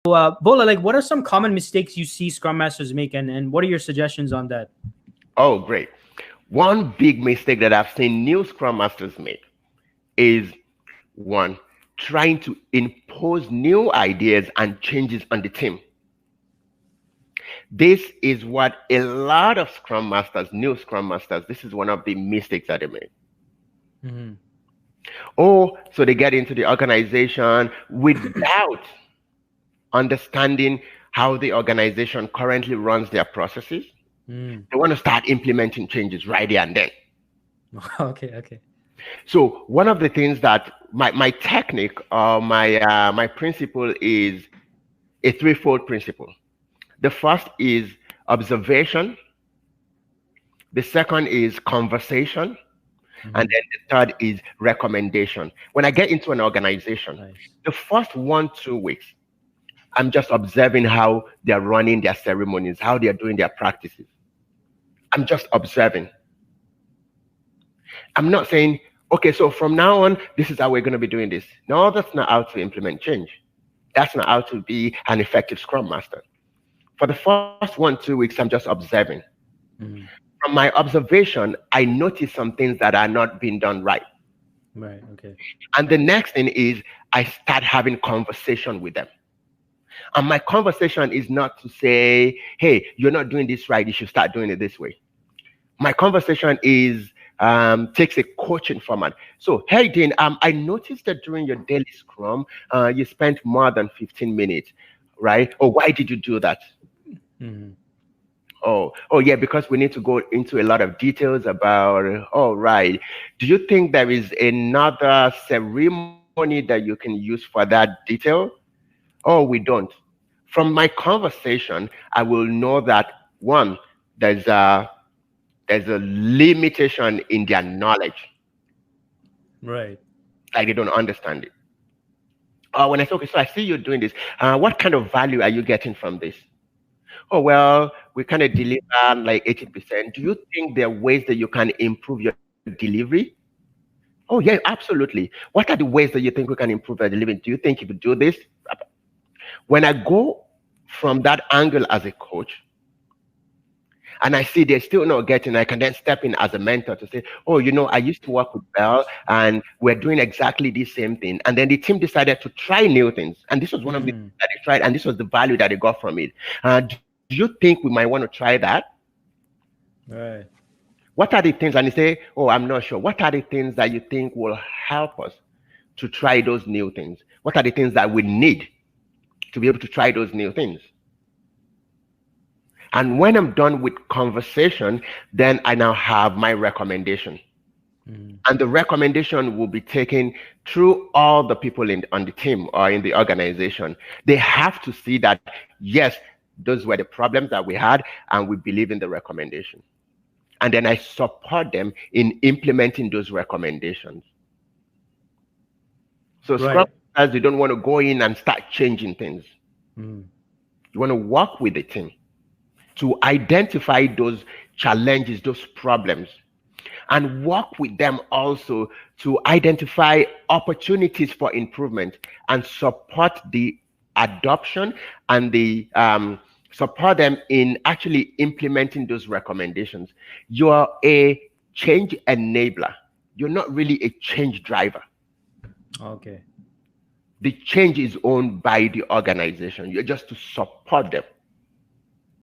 Bola, like, what are some common mistakes you see Scrum Masters make, and what are your suggestions on that? Oh, great. One big mistake that I've seen new Scrum Masters make is one, trying to impose new ideas and changes on the team. This is what a lot of Scrum Masters, new Scrum Masters, this is one of the mistakes that they make. Mm-hmm. Oh, so they get into the organization without understanding how the organization currently runs their processes. They want to start implementing changes right there and then. Okay. So one of the things that my technique or my principle is a threefold principle. The first is observation. The second is conversation. And then the third is recommendation. When I get into an organization, the first 1-2 weeks, I'm just observing how they're running their ceremonies, how they're doing their practices. I'm just observing. I'm not saying, okay, so from now on, this is how we're going to be doing this. No, that's not how to implement change. That's not how to be an effective Scrum Master. For the first 1-2 weeks, I'm just observing. From my observation, I notice some things that are not being done right. Right, okay. And the next thing is I start having conversation with them. And my conversation is not to say, hey, you're not doing this right, you should start doing it this way. My conversation is takes a coaching format. So, hey, Dean, I noticed that during your daily Scrum, you spent more than 15 minutes, right? Or why did you do that? Oh, yeah, because we need to go into a lot of details about, right. Do you think there is another ceremony that you can use for that detail? Oh, we don't. From my conversation, I will know that, one, there's a limitation in their knowledge. Right. Like they don't understand it. When I say, okay, so I see you doing this. What kind of value are you getting from this? Oh, well, we kind of deliver like 80%. Do you think there are ways that you can improve your delivery? Oh, yeah, absolutely. What are the ways that you think we can improve our delivery? Do you think if you do this? When I go from that angle as a coach, and I see they're still not getting, I can then step in as a mentor to say, oh, I used to work with Bell and we're doing exactly the same thing. And then the team decided to try new things. And this was one of the things that they tried, and this was the value that they got from it. Do you think we might want to try that? Right. What are the things? And they say, oh, I'm not sure. What are the things that you think will help us to try those new things? What are the things that we need to be able to try those new things? And when I'm done with conversation, then I now have my recommendation. And the recommendation will be taken through all the people on the team or in the organization. They have to see that, yes, those were the problems that we had, and we believe in the recommendation. And then I support them in implementing those recommendations. So Scrum Masters, you don't want to go in and start changing things. You want to work with the team to identify those challenges, those problems, and work with them also to identify opportunities for improvement and support the adoption and the support them in actually implementing those recommendations. You are a change enabler. You're not really a change driver. Okay. The change is owned by the organization. You're just to support them.